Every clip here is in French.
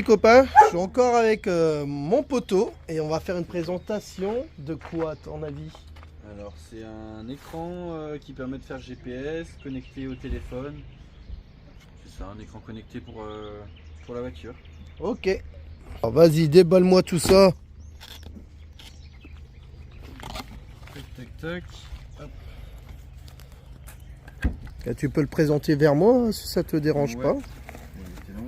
Les copains, je suis encore avec mon poteau et on va faire une présentation de quoi à ton avis? Alors c'est un écran qui permet de faire GPS, connecté au téléphone. C'est ça, un écran connecté pour la voiture. Ok. Alors vas-y, déballe-moi tout ça. Tac tac tac. Hop. Et tu peux le présenter vers moi si ça te dérange Ouais. pas. Il était long.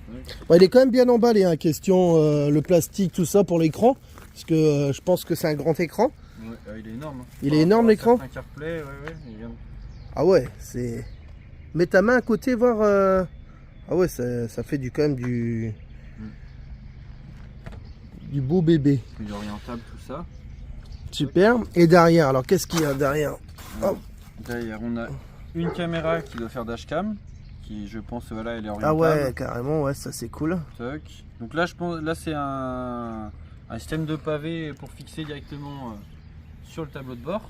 Ouais. Bon, il est quand même bien emballé, hein, question le plastique, tout ça pour l'écran. Parce que je pense que c'est un grand écran. Ouais, il est énorme. Hein. Il est énorme, l'écran. Un CarPlay, ouais, il est bien. Ah ouais, c'est... Mets ta main à côté, voir... Ah ouais, ça fait quand même du beau bébé. Il est orientable, tout ça. Super. Et derrière, alors qu'est-ce qu'il y a derrière? Oh. Derrière, on a une caméra qui doit faire dashcam, qui je pense, voilà, elle est orientable. Ah ouais, carrément, ouais, ça c'est cool. Toc. Donc là, je pense, là c'est un système de pavé pour fixer directement sur le tableau de bord.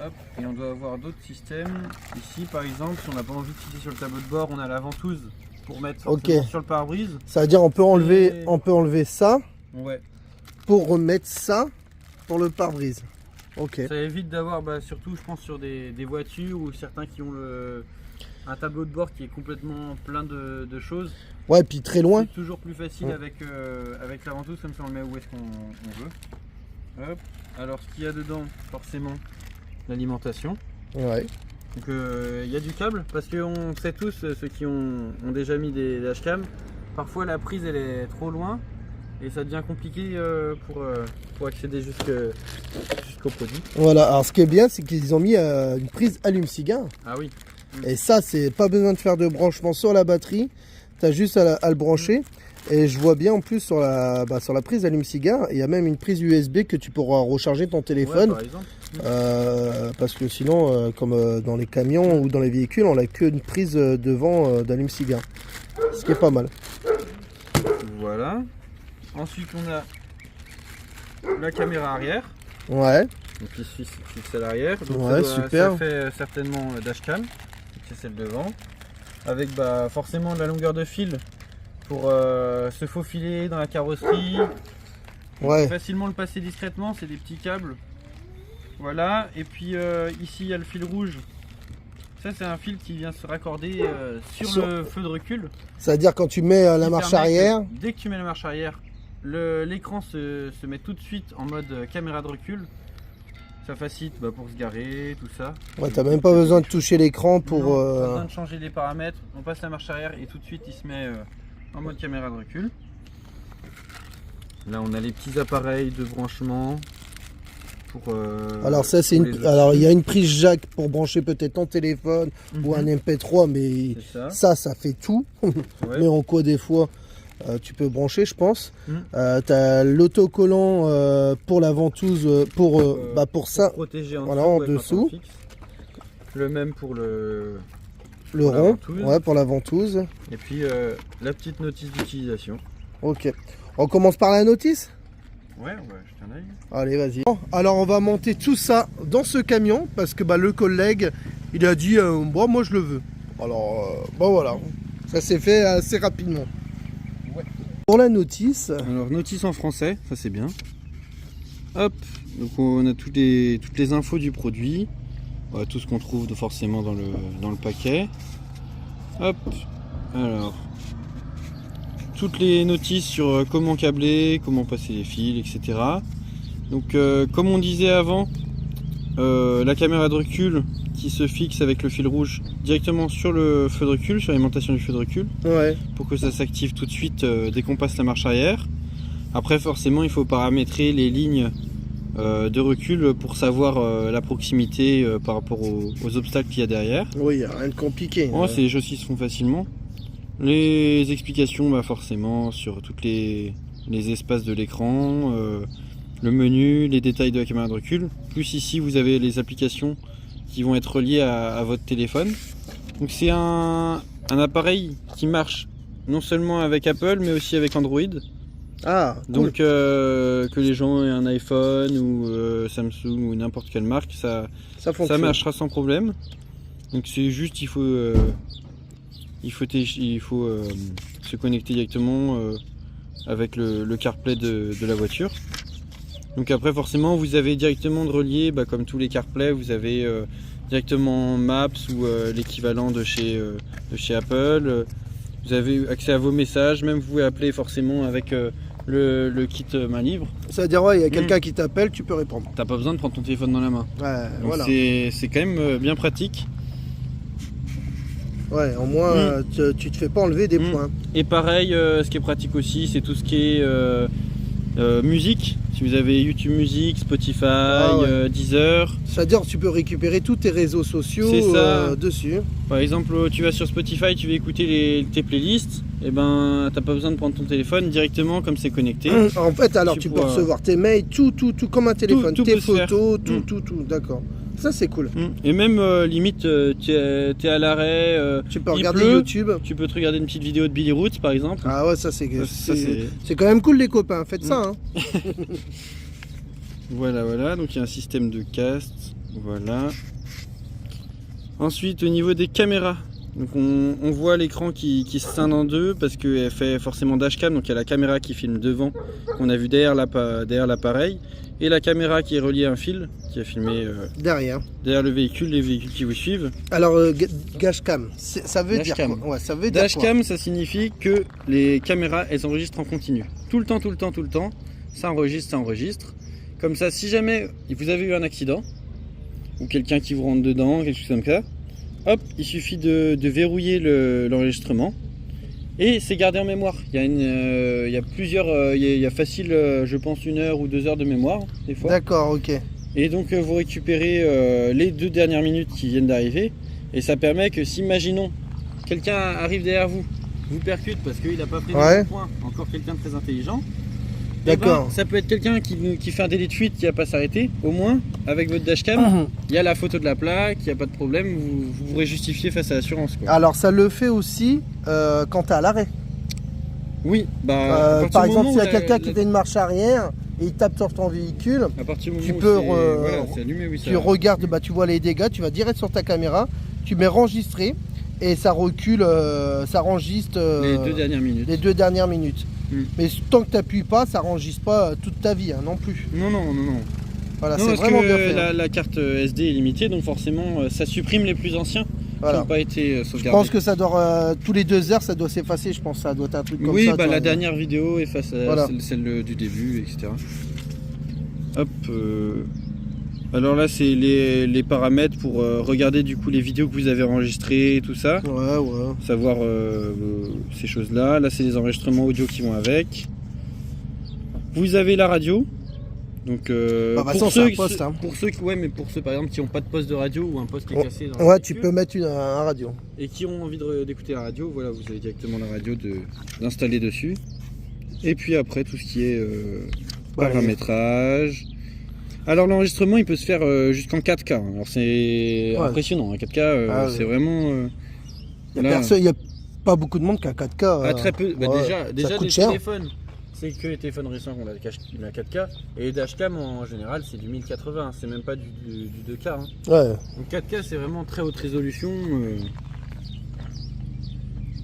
Hop. Et on doit avoir d'autres systèmes. Ici, par exemple, si on n'a pas envie de fixer sur le tableau de bord, on a la ventouse pour mettre sur le pare-brise. Ça veut dire on peut enlever ça Ouais. pour remettre ça pour le pare-brise. Ok. Ça évite d'avoir, surtout je pense sur des voitures ou certains qui ont un tableau de bord qui est complètement plein de choses. Ouais, puis très loin. C'est toujours plus facile avec la ventouse, comme ça on le met où est-ce qu'on veut. Hop. Alors ce qu'il y a dedans, forcément, l'alimentation. Ouais. Donc il y a du câble, parce qu'on sait tous, ceux qui ont déjà mis des dashcams, parfois la prise elle est trop loin et ça devient compliqué pour accéder jusqu'au produit. Voilà, alors ce qui est bien, c'est qu'ils ont mis une prise allume-cigare. Ah oui. Et ça, c'est pas besoin de faire de branchement sur la batterie. Tu as juste à le brancher. Et je vois bien en plus sur la prise allume-cigare, il y a même une prise USB que tu pourras recharger ton téléphone. Ouais, par exemple. Parce que sinon, comme dans les camions ou dans les véhicules, on n'a qu'une prise devant d'allume-cigare. Ce qui est pas mal. Voilà. Ensuite, on a la caméra arrière. Ouais. Donc qui se fixe à l'arrière. Donc ouais, super. Ça fait certainement dashcam. C'est celle devant. Avec forcément de la longueur de fil pour se faufiler dans la carrosserie. Ouais. Facilement le passer discrètement, c'est des petits câbles. Voilà. Et puis ici, il y a le fil rouge. Ça, c'est un fil qui vient se raccorder sur le feu de recul. C'est-à-dire quand tu mets la marche arrière. Dès que tu mets la marche arrière, l'écran se met tout de suite en mode caméra de recul. Ça facilite pour se garer, tout ça. Ouais, t'as même pas besoin de toucher l'écran pour... Non, pas besoin de changer les paramètres. On passe la marche arrière et tout de suite il se met en mode caméra de recul. Là on a les petits appareils de branchement. Alors ça c'est alors il y a une prise jack pour brancher peut-être ton téléphone ou un MP3, mais ça fait tout. Ouais. Mais en quoi des fois tu peux brancher, je pense. Tu as l'autocollant pour la ventouse pour ça protéger en dessous. Le même pour le rond, ouais, pour la ventouse. Et puis la petite notice d'utilisation. Ok. On commence par la notice. Ouais, on va jeter un œil. Allez, vas-y. Alors, on va monter tout ça dans ce camion parce que le collègue, il a dit moi je le veux. Alors, voilà. Ça s'est fait assez rapidement. Ouais. Pour la notice. Alors, notice en français, ça c'est bien. Hop, donc on a toutes les infos du produit. Voilà, tout ce qu'on trouve forcément dans le paquet. Hop, alors. Toutes les notices sur comment câbler, comment passer les fils, etc. Donc comme on disait avant, la caméra de recul qui se fixe avec le fil rouge directement sur le feu de recul, sur l'alimentation du feu de recul, pour que ça s'active tout de suite dès qu'on passe la marche arrière. Après forcément il faut paramétrer les lignes de recul pour savoir la proximité par rapport aux obstacles qu'il y a derrière. Oui, il n'y a rien de compliqué. C'est des choses qui se font facilement. Les explications forcément sur tous les espaces de l'écran, le menu, les détails de la caméra de recul. Plus ici vous avez les applications qui vont être reliées à votre téléphone. Donc c'est un appareil qui marche non seulement avec Apple mais aussi avec Android. Ah, cool. Donc que les gens aient un iPhone ou Samsung ou n'importe quelle marque, ça marchera sans problème. Donc c'est juste il faut il faut se connecter directement avec le CarPlay de la voiture. Donc après forcément vous avez directement de relier, comme tous les CarPlay, vous avez directement Maps ou l'équivalent de chez Apple. Vous avez accès à vos messages, même vous pouvez appeler forcément avec le kit main libre. Ça veut dire il y a quelqu'un qui t'appelle, tu peux répondre. T'as pas besoin de prendre ton téléphone dans la main. Ouais, donc voilà. C'est quand même bien pratique. Ouais, au moins tu te fais pas enlever des points. Et pareil, ce qui est pratique aussi, c'est tout ce qui est musique. Si vous avez YouTube Music, Spotify, Deezer. C'est-à-dire tu peux récupérer tous tes réseaux sociaux dessus. Par exemple, tu vas sur Spotify, tu veux écouter tes playlists, et t'as pas besoin de prendre ton téléphone directement comme c'est connecté. En fait, alors tu peux recevoir tes mails, tout comme un téléphone, tes photos, tout, d'accord. Ça c'est cool. Et même limite, tu es à l'arrêt, tu peux regarder YouTube. Tu peux te regarder une petite vidéo de Billy Roots par exemple. Ah ouais, ça c'est quand même cool les copains, faites ça. Hein. Voilà, donc il y a un système de cast, voilà. Ensuite au niveau des caméras, donc on voit l'écran qui se scinde en deux parce qu'elle fait forcément dashcam, donc il y a la caméra qui filme devant, qu'on a vu derrière l'appareil, et la caméra qui est reliée à un fil, qui a filmé derrière le véhicule, les véhicules qui vous suivent. Alors dashcam, ça veut dire quoi? Ouais, ça veut dire dashcam, ça signifie que les caméras, elles enregistrent en continu. Tout le temps, ça enregistre. Comme ça, si jamais vous avez eu un accident, ou quelqu'un qui vous rentre dedans, quelque chose comme ça, hop, il suffit de verrouiller l'enregistrement et c'est gardé en mémoire. Il y a plusieurs, il y a facile, je pense 1 heure ou 2 heures de mémoire des fois. D'accord, ok. Et donc vous récupérez les 2 dernières minutes qui viennent d'arriver et ça permet que si, imaginons, quelqu'un arrive derrière vous, vous percute parce qu'il n'a pas pris le point, encore quelqu'un de très intelligent. D'accord. Ça peut être quelqu'un qui fait un délit de fuite qui n'a pas s'arrêter. Au moins, avec votre dashcam, il y a la photo de la plaque, il n'y a pas de problème, vous pourrez justifier face à l'assurance. Alors ça le fait aussi quand tu es à l'arrêt. Oui, par exemple, s'il y a quelqu'un qui fait une marche arrière et il tape sur ton véhicule, à partir du tu moment peux c'est allumé, tu regardes, tu vois les dégâts, tu vas direct sur ta caméra, tu mets enregistrer et ça recule, ça enregistre les 2 dernières minutes. Mais tant que tu n'appuies pas, ça n'enregistre pas toute ta vie non plus. Non. Voilà, c'est vraiment bien fait. La carte SD est limitée, donc forcément ça supprime les plus anciens qui n'ont pas été sauvegardés. Je pense que ça doit, tous les 2 heures, ça doit s'effacer, je pense, ça doit être un truc comme ça. Oui, la dernière vidéo efface celle du début, etc. Hop. Alors là, c'est les paramètres pour regarder du coup les vidéos que vous avez enregistrées, tout ça. Ouais. Savoir ces choses-là. Là, c'est les enregistrements audio qui vont avec. Vous avez la radio. Donc pour ceux par exemple qui n'ont pas de poste de radio ou un poste qui est cassé dans tu peux mettre un radio. Et qui ont envie d'écouter la radio, voilà, vous avez directement la radio d'installer dessus. Et puis après tout ce qui est paramétrage. Alors l'enregistrement il peut se faire jusqu'en 4K. Alors c'est impressionnant, 4K c'est vraiment... Il n'y a pas beaucoup de monde qui a 4K. Très peu. Déjà des cher. téléphones, c'est que les téléphones récents qu'on a la 4K. Et les dashcam en général c'est du 1080, c'est même pas du 2K. Hein. Ouais. Donc 4K c'est vraiment très haute résolution.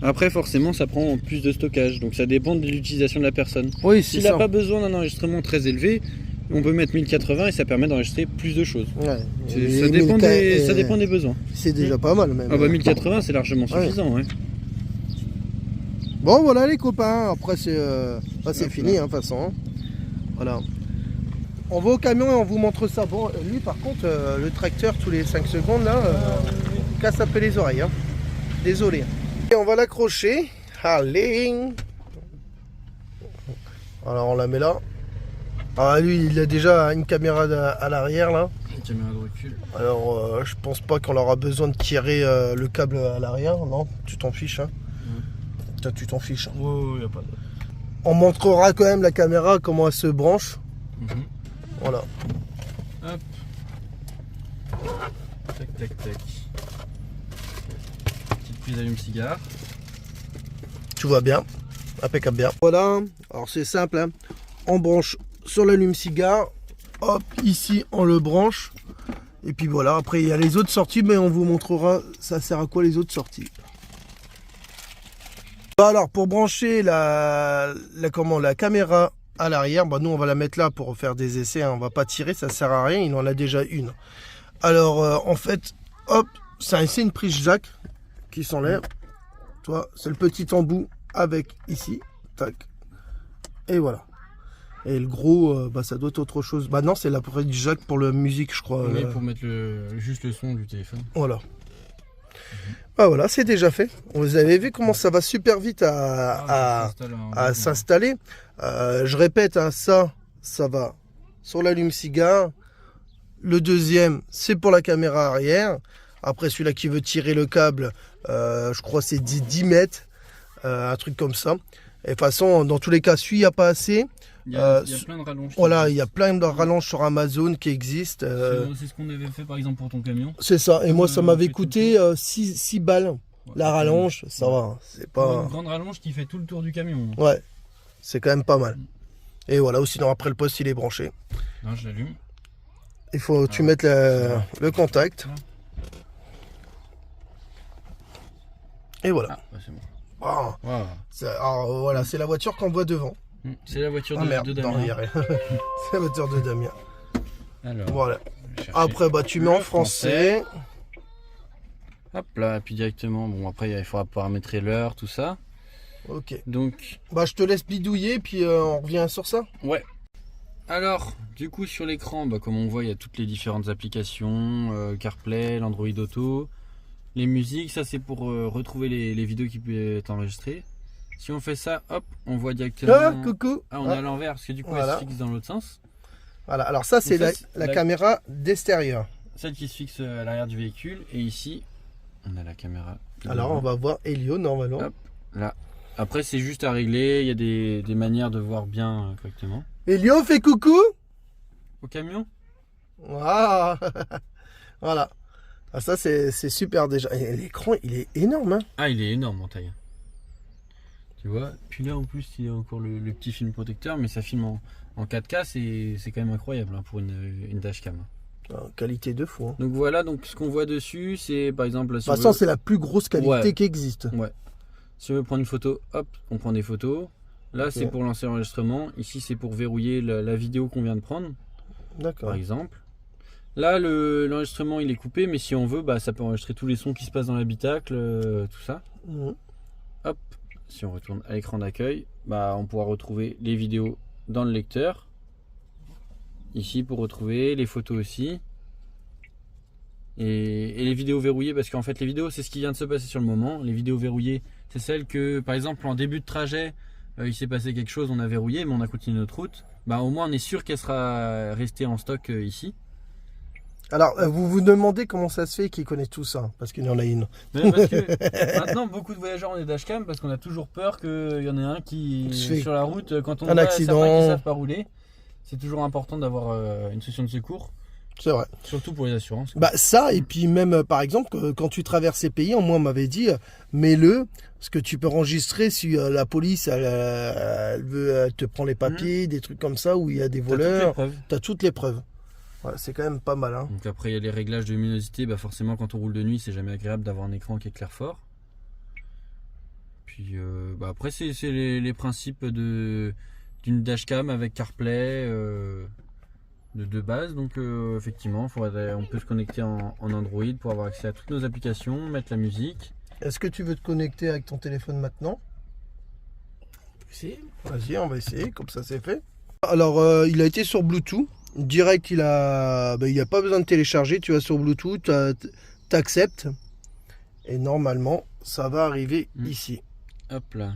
Après forcément ça prend plus de stockage, donc ça dépend de l'utilisation de la personne. Oui, s'il n'a pas besoin d'un enregistrement très élevé, on peut mettre 1080 et ça permet d'enregistrer plus de choses. Ça dépend des besoins. C'est déjà pas mal même. 1080 c'est largement suffisant. Bon voilà les copains, après c'est fini de toute façon. Voilà. On va au camion et on vous montre ça. Bon, lui par contre, le tracteur tous les 5 secondes là, casse un peu les oreilles. Désolé. Et on va l'accrocher. Allez. Alors on la met là. Ah lui il a déjà une caméra à l'arrière là. Une caméra de recul. Alors je pense pas qu'on aura besoin de tirer le câble à l'arrière, non? Tu t'en fiches Toi tu t'en fiches. Ouais, y a pas de... On montrera quand même la caméra comment elle se branche. Voilà. Hop. Tac. Petite prise allume-cigare. Tout va bien. Impeccable bien. Voilà. Alors c'est simple. On branche sur l'allume-cigare. Hop, ici on le branche. Et puis voilà. Après il y a les autres sorties, mais on vous montrera ça sert à quoi les autres sorties. Alors pour brancher la caméra à l'arrière, nous on va la mettre là pour faire des essais, hein. On va pas tirer, ça sert à rien, il en a déjà une. Alors en fait, hop, c'est une prise jack qui s'enlève. Toi, c'est le petit embout avec ici, tac, et voilà. Et le gros, ça doit être autre chose. Non, c'est la prise jack pour la musique, je crois. Oui, pour mettre juste le son du téléphone. Voilà. Voilà, c'est déjà fait. Vous avez vu comment ça va super vite à s'installer. Je répète, hein, ça va sur l'allume-cigare. Le deuxième, c'est pour la caméra arrière. Après, celui-là qui veut tirer le câble, je crois que c'est 10 mètres, un truc comme ça. Et de toute façon, dans tous les cas, celui-là, il n'y a pas assez. Il y a plein de rallonges. Voilà, il y a plein de rallonges sur Amazon qui existent. C'est ce qu'on avait fait par exemple pour ton camion. C'est ça, et moi ça m'avait coûté 6 balles. La rallonge, ça va. C'est pas une grande rallonge qui fait tout le tour du camion. Ouais, c'est quand même pas mal. Et voilà, ou sinon après le poste il est branché. Non, je l'allume. Il faut que tu mettes le contact. Et voilà. C'est bon. Wow. Alors, voilà, c'est la voiture qu'on voit devant. C'est la voiture de Damien. C'est la voiture de Damien. Alors, voilà. Après, tu mets en français. Hop là, et puis directement, après il faudra paramétrer l'heure, tout ça. Ok. Donc, je te laisse bidouiller, puis on revient sur ça. Ouais. Alors, du coup, sur l'écran, comme on voit, il y a toutes les différentes applications, CarPlay, l'Android Auto, les musiques, ça c'est pour retrouver les vidéos qui peuvent être enregistrées. Si on fait ça, hop, on voit directement. Coucou. On est à l'envers parce que du coup elle se fixe dans l'autre sens. Voilà, alors ça c'est la caméra d'extérieur. Celle qui se fixe à l'arrière du véhicule. Et ici, on a la caméra. Alors on va voir Helio normalement. Hop, là. Après c'est juste à régler, il y a des manières de voir bien correctement. Helio, fais coucou au camion. Voilà. Voilà. Ah, ça c'est super déjà. L'écran il est énorme. Hein. Ah, il est énorme en taille. Tu vois, puis là en plus il y a encore le petit film protecteur, mais ça filme en 4K, c'est quand même incroyable pour une dashcam. Qualité de fou. Hein. Donc voilà, donc ce qu'on voit dessus, c'est par exemple. De toute façon, c'est la plus grosse qualité qui existe. Ouais. Si on veut prendre une photo, hop, on prend des photos. Là, c'est pour lancer l'enregistrement. Ici, c'est pour verrouiller la vidéo qu'on vient de prendre. D'accord. Par exemple. Là, l'enregistrement il est coupé, mais si on veut, ça peut enregistrer tous les sons qui se passent dans l'habitacle, tout ça. Hop. Si on retourne à l'écran d'accueil, on pourra retrouver les vidéos dans le lecteur. Ici pour retrouver les photos aussi. Et les vidéos verrouillées, parce qu'en fait les vidéos c'est ce qui vient de se passer sur le moment. Les vidéos verrouillées, c'est celles que par exemple en début de trajet, il s'est passé quelque chose, on a verrouillé, mais on a continué notre route. Au moins on est sûr qu'elle sera restée en stock ici. Alors, vous vous demandez comment ça se fait qu'ils connaissent tout ça, parce qu'il y en a une. Mais parce que maintenant, beaucoup de voyageurs ont des dashcams parce qu'on a toujours peur qu'il y en ait un qui, sur la route, quand on un accident, certains qui ne savent pas rouler, c'est toujours important d'avoir une solution de secours. C'est vrai. Surtout pour les assurances. Ça, et puis même, par exemple, quand tu traverses ces pays, moi, on m'avait dit, mets-le, parce que tu peux enregistrer si la police, elle te prend les papiers, des trucs comme ça, où il y a des voleurs. Tu as toutes les preuves. Voilà, c'est quand même pas mal. Hein. Donc après il y a les réglages de luminosité, forcément quand on roule de nuit c'est jamais agréable d'avoir un écran qui éclaire fort. Puis après c'est les principes d'une dashcam avec CarPlay de base. Donc effectivement on peut se connecter en Android pour avoir accès à toutes nos applications, mettre la musique. Est-ce que tu veux te connecter avec ton téléphone maintenant? Vas-y, on va essayer, comme ça c'est fait. Alors il a été sur Bluetooth. Direct, il a pas besoin de télécharger, tu vas sur Bluetooth, tu acceptes et normalement ça va arriver ici. Hop là.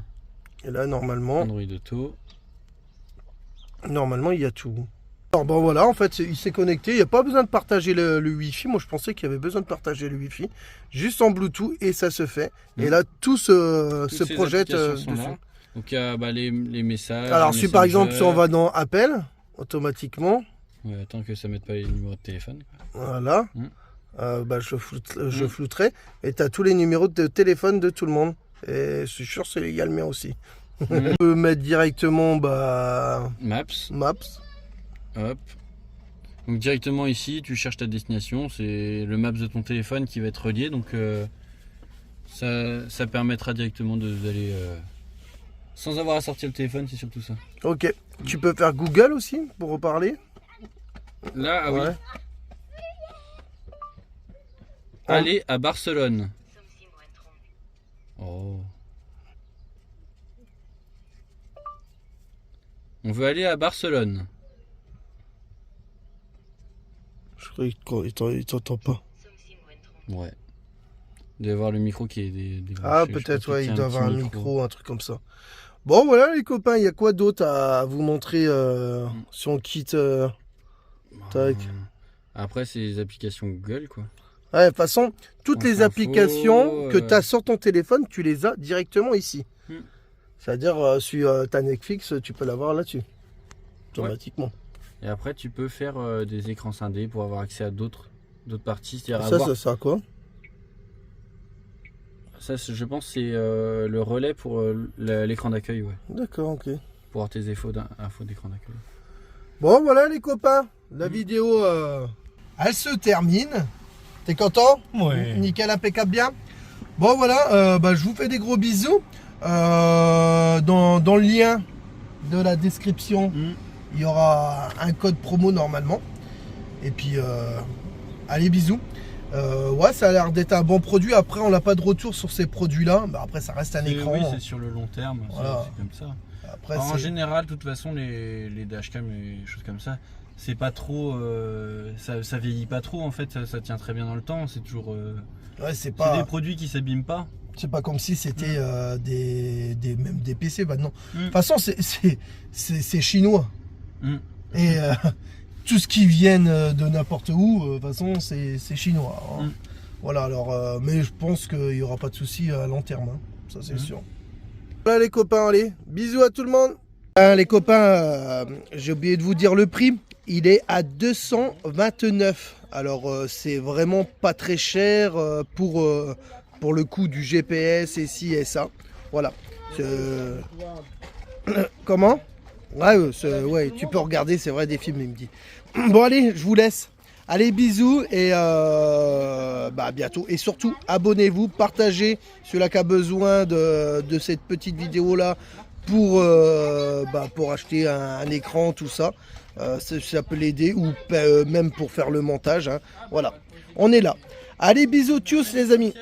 Et là normalement Android Auto. Normalement il y a tout. Alors voilà, en fait il s'est connecté, il n'y a pas besoin de partager le Wi-Fi. Moi je pensais qu'il y avait besoin de partager le Wi-Fi. Juste en Bluetooth et ça se fait. Et là tout se projette dessus. Donc il y a les messages. Alors si par exemple si on va dans Appel, automatiquement. Ouais, tant que ça ne mette pas les numéros de téléphone. Voilà. Je flouterai. Et tu as tous les numéros de téléphone de tout le monde. Et je suis sûr que c'est légal, le mien aussi. On peut mettre directement Maps. Hop. Donc directement ici, tu cherches ta destination. C'est le Maps de ton téléphone qui va être relié. Donc Ça permettra directement d'aller sans avoir à sortir le téléphone, c'est surtout ça. Ok. Tu peux faire Google aussi pour reparler. Là, ah oui. Aller à Barcelone. Oh. On veut aller à Barcelone. Je croyais qu'il t'entend pas. Ouais. Il doit y avoir le micro qui est débranché. Ah, peut-être, ouais, il doit avoir un micro, un truc comme ça. Bon, voilà, les copains, il y a quoi d'autre à vous montrer si on quitte tac. Après, c'est les applications Google, quoi. Ouais, de toute façon, toutes les applications que tu as sur ton téléphone, tu les as directement ici. C'est-à-dire, sur ta Netflix, tu peux l'avoir là-dessus. Automatiquement. Ouais. Et après, tu peux faire des écrans scindés pour avoir accès à d'autres parties. Ça sert à quoi? Ça, je pense, c'est le relais pour l'écran d'accueil, ouais. D'accord, ok. Pour avoir tes infos d'écran d'accueil. Bon, voilà, les copains. La vidéo, elle se termine. T'es content? Ouais. Nickel, impeccable, bien. Bon, voilà, je vous fais des gros bisous. Dans le lien de la description, il y aura un code promo normalement. Et puis, allez, bisous. Ouais, ça a l'air d'être un bon produit. Après, on n'a pas de retour sur ces produits-là. Bah, après, ça reste un écran. Oui, c'est sur le long terme. Voilà. C'est comme ça. Après, en général, de toute façon, les dashcam et les choses comme ça, c'est pas trop. Ça vieillit pas trop en fait. Ça tient très bien dans le temps. C'est toujours. Ouais, c'est des produits qui s'abîment pas. C'est pas comme si c'était même des PC maintenant. De toute façon, c'est chinois. Et tout ce qui vient de n'importe où, de toute façon, c'est chinois. Hein. Voilà, alors, mais je pense qu'il n'y aura pas de souci à long terme. Hein. Ça, c'est sûr. Voilà, les copains, allez, bisous à tout le monde. Les copains, j'ai oublié de vous dire le prix. Il est à 229. Alors, c'est vraiment pas très cher pour le coût du GPS et ci et ça. Voilà. Comment? Ouais, tu peux regarder, c'est vrai, des films, il me dit. Bon, allez, je vous laisse. Allez, bisous et à bientôt. Et surtout, abonnez-vous, partagez celui-là qui a besoin de cette petite vidéo-là pour acheter un écran, tout ça. Ça peut l'aider ou même pour faire le montage. Hein. Voilà, on est là. Allez, bisous, tchuss les amis.